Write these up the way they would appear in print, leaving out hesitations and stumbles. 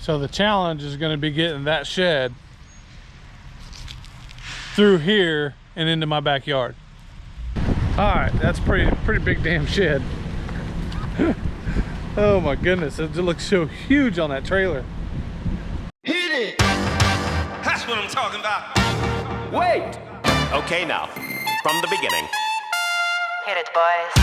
So the challenge is going to be getting that shed through here and into my backyard. All right, that's pretty big damn shed. Oh my goodness, it looks so huge on that trailer. Hit it! That's what I'm talking about. Wait! Okay, now, from the beginning. Hit it, boys.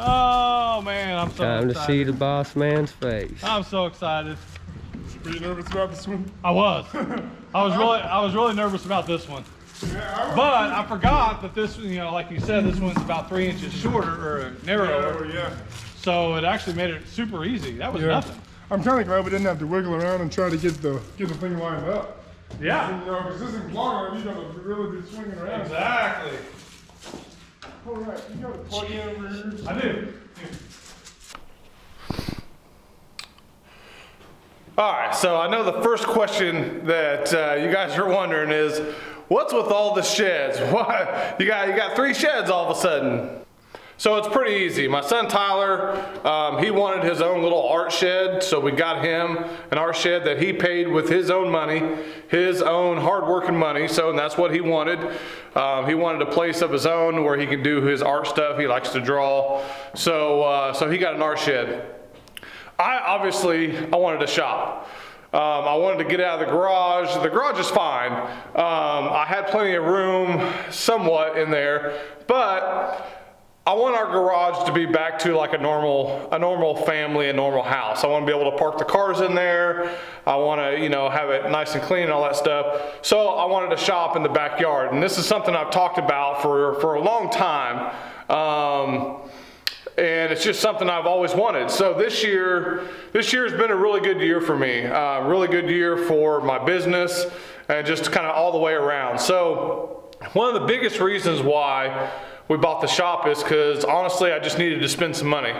Oh man, I'm so Time excited. to see the boss man's face. I'm so excited. Were you nervous about this one? I was. I was really nervous about this one. But I forgot that this, you know, like you said, this one's about 3 inches shorter or narrower. Yeah. So it actually made it super easy. That was nothing. I'm kind of glad we didn't have to wiggle around and try to get the thing lined up. Yeah. You know, because this is long and you gotta really be swinging around. Exactly. All right, you gotta plug in over here. I do. All right, so I know the first question that you guys are wondering is, what's with all the sheds? Why you got 3 sheds all of a sudden? So it's pretty easy. My son Tyler, he wanted his own little art shed, so we got him an art shed that he paid with his own money, his own hard-working money. So and that's what he wanted. He wanted a place of his own where he can do his art stuff. He likes to draw, so he got an art shed. I wanted to shop. I wanted to get out of the garage. The garage is fine. I had plenty of room somewhat in there, but I want our garage to be back to like a normal family, a normal house. I want to be able to park the cars in there. I want to, you know, have it nice and clean and all that stuff. So I wanted to shop in the backyard, and this is something I've talked about for a long time. And it's just something I've always wanted. So this year's been a really good year for me. Really good year for my business and just kind of all the way around. So one of the biggest reasons why we bought the shop is because honestly, I just needed to spend some money.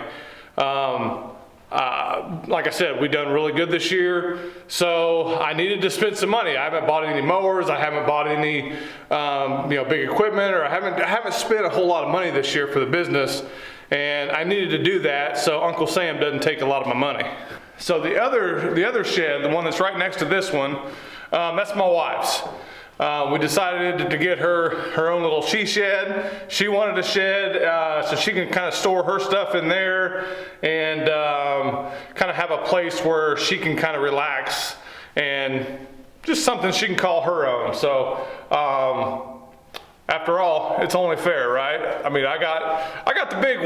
Like I said, we've done really good this year, so I needed to spend some money. I haven't bought any mowers, I haven't bought any big equipment, or I haven't spent a whole lot of money this year for the business, and I needed to do that so Uncle Sam doesn't take a lot of my money. So the other shed, the one that's right next to this one, that's my wife's. We decided to get her own little she shed. She wanted a shed so she can kind of store her stuff in there and kind of have a place where she can kind of relax and just something she can call her own. So after all, it's only fair, right? I mean, I got the big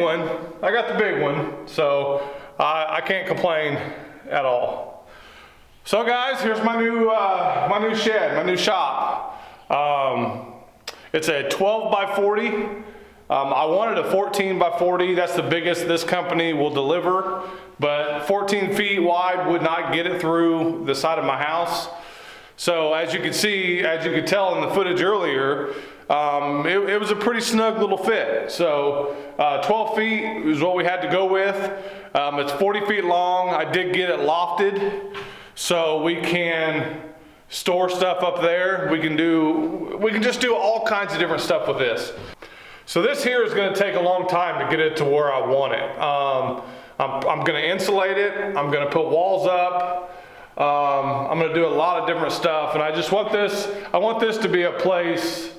one. So I can't complain at all. So guys, here's my new shed, my new shop. It's a 12 by 40. I wanted a 14 by 40. That's the biggest this company will deliver, but 14 feet wide would not get it through the side of my house. So as you can see, as you could tell in the footage earlier, it was a pretty snug little fit. So 12 feet is what we had to go with. It's 40 feet long. I did get it lofted, so we can store stuff up there. We can just do all kinds of different stuff with this. So this here is going to take a long time to get it to where I want it. I'm going to insulate it. I'm going to put walls up. I'm going to do a lot of different stuff, and I just want this. I want this to be a place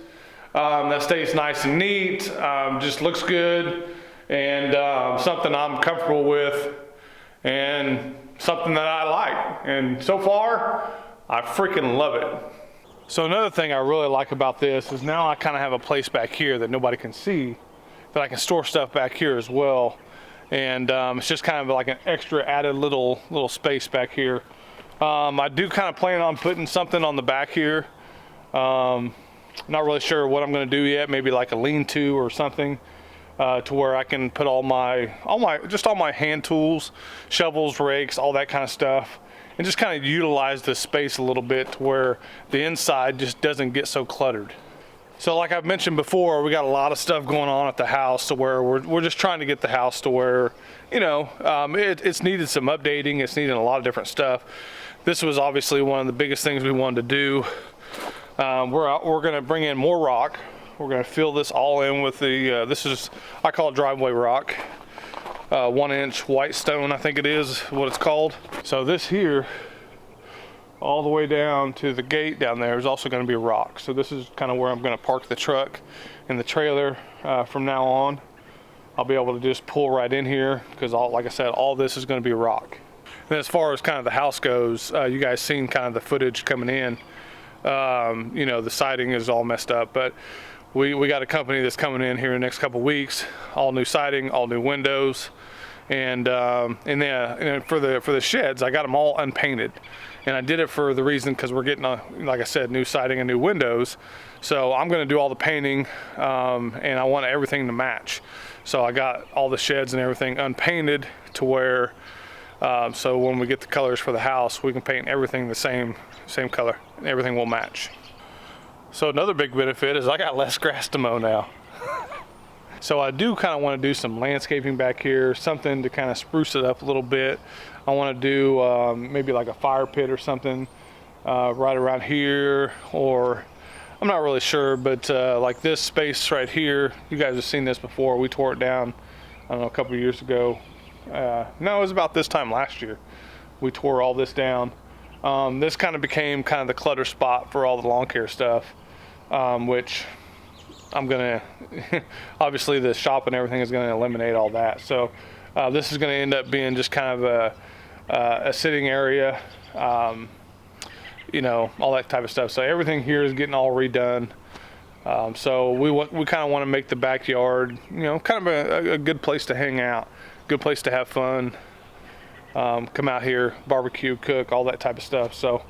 that stays nice and neat, just looks good, and something I'm comfortable with, and something that I like. And so far, I freaking love it. So another thing I really like about this is now I kind of have a place back here that nobody can see, that I can store stuff back here as well. And it's just kind of like an extra added little space back here. I do kind of plan on putting something on the back here. Not really sure what I'm going to do yet. Maybe like a lean-to or something, to where I can put all my hand tools, shovels, rakes, all that kind of stuff, and just kind of utilize the space a little bit to where the inside just doesn't get so cluttered. So like I've mentioned before, we got a lot of stuff going on at the house to where we're just trying to get the house to where, you know, it's needed some updating. It's needed a lot of different stuff. This was obviously one of the biggest things we wanted to do. We're going to bring in more rock. We're going to fill this all in with the, this is, I call it driveway rock. 1 inch white stone, I think it is what it's called. So this here, all the way down to the gate down there is also going to be rock. So this is kind of where I'm going to park the truck and the trailer from now on. I'll be able to just pull right in here because, like I said, all this is going to be rock. And as far as kind of the house goes, you guys seen kind of the footage coming in. You know, the siding is all messed up, but we got a company that's coming in here in the next couple weeks. All new siding, all new windows, and then for the sheds, I got them all unpainted. And I did it for the reason because we're getting, like I said, new siding and new windows. So I'm going to do all the painting, and I want everything to match. So I got all the sheds and everything unpainted to where, so when we get the colors for the house, we can paint everything the same color, and everything will match. So another big benefit is I got less grass to mow now. So I do kind of want to do some landscaping back here, something to kind of spruce it up a little bit. I want to do maybe like a fire pit or something right around here, or I'm not really sure, but like this space right here, you guys have seen this before. We tore it down, I don't know, a couple of years ago. No, it was about this time last year. We tore all this down. This kind of became kind of the clutter spot for all the lawn care stuff, which I'm gonna, obviously the shop and everything is gonna eliminate all that. So this is gonna end up being just kind of a sitting area, you know, all that type of stuff. So everything here is getting all redone. So we kind of want to make the backyard, you know, kind of a good place to hang out, good place to have fun. Come out here, barbecue, cook, all that type of stuff. So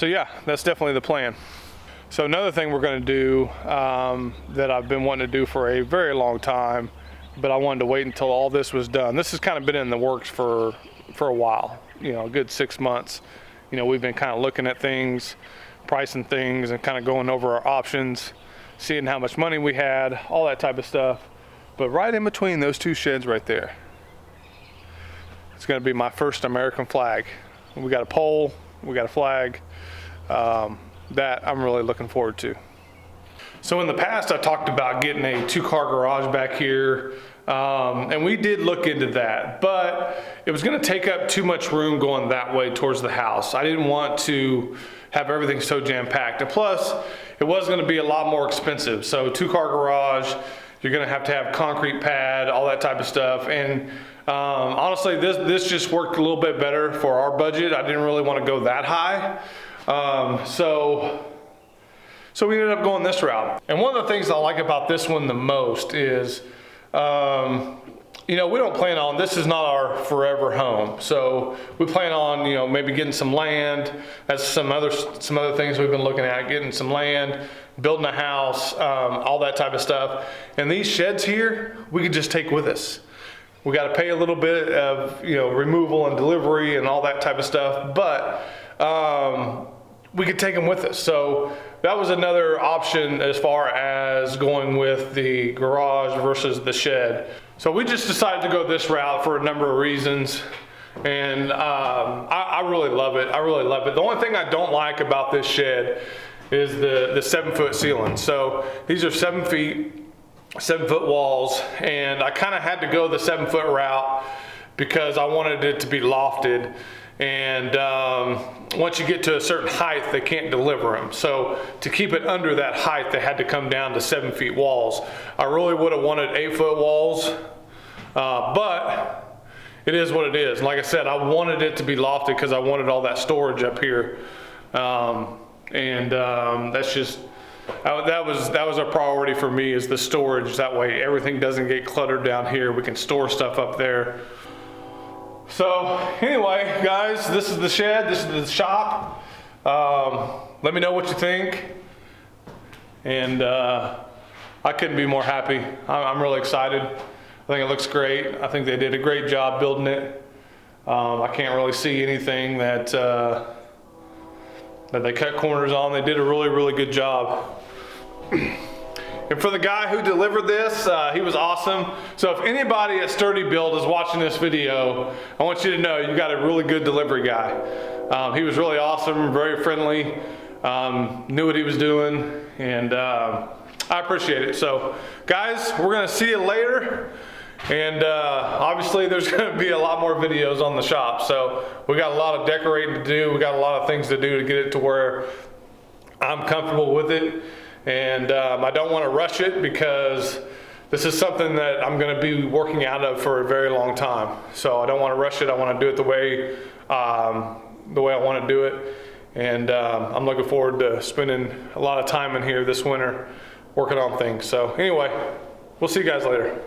yeah, that's definitely the plan. So another thing we're going to do that I've been wanting to do for a very long time, but I wanted to wait until all this was done. This has kind of been in the works for a while, you know, a good 6 months. You know, we've been kind of looking at things, pricing things, and kind of going over our options, seeing how much money we had, all that type of stuff. But right in between those two sheds right there, it's going to be my first American flag. We got a pole, we got a flag. That I'm really looking forward to. So in the past, I talked about getting a 2-car garage back here, and we did look into that, but it was going to take up too much room going that way towards the house. I didn't want to have everything so jam-packed, and plus it was going to be a lot more expensive. So 2-car garage, you're going to have concrete pad, all that type of stuff, and honestly, this just worked a little bit better for our budget. I didn't really want to go that high. So we ended up going this route. And one of the things I like about this one the most is, you know, we don't plan on, this is not our forever home. So we plan on, you know, maybe getting some land. That's some other things we've been looking at, getting some land, building a house, all that type of stuff. And these sheds here, we could just take with us. We got to pay a little bit of, you know, removal and delivery and all that type of stuff, but we could take them with us. So that was another option as far as going with the garage versus the shed. So we just decided to go this route for a number of reasons. And I really love it. I really love it. The only thing I don't like about this shed is the 7-foot ceiling. So these are 7 feet, 7-foot walls. And I kind of had to go the 7-foot route because I wanted it to be lofted. And once you get to a certain height, they can't deliver them. So to keep it under that height, they had to come down to 7 feet walls. I really would have wanted 8-foot walls, but it is what it is. Like I said, I wanted it to be lofted because I wanted all that storage up here. That's just, that was a priority for me, is the storage. That way everything doesn't get cluttered down here. We can store stuff up there. So anyway, guys, this is the shed, this is the shop. Let me know what you think. And I couldn't be more happy. I'm really excited. I think it looks great. I think they did a great job building it. I can't really see anything that they cut corners on. They did a really, really good job. And for the guy who delivered this, he was awesome. So if anybody at Sturdy Build is watching this video, I want you to know you got a really good delivery guy. He was really awesome, very friendly, knew what he was doing, and I appreciate it. So guys, we're gonna see you later. And obviously there's gonna be a lot more videos on the shop. So we got a lot of decorating to do. We got a lot of things to do to get it to where I'm comfortable with it. And I don't want to rush it because this is something that I'm going to be working out of for a very long time. So I don't want to rush it. I want to do it the way I want to do it. And I'm looking forward to spending a lot of time in here this winter working on things. So anyway, we'll see you guys later.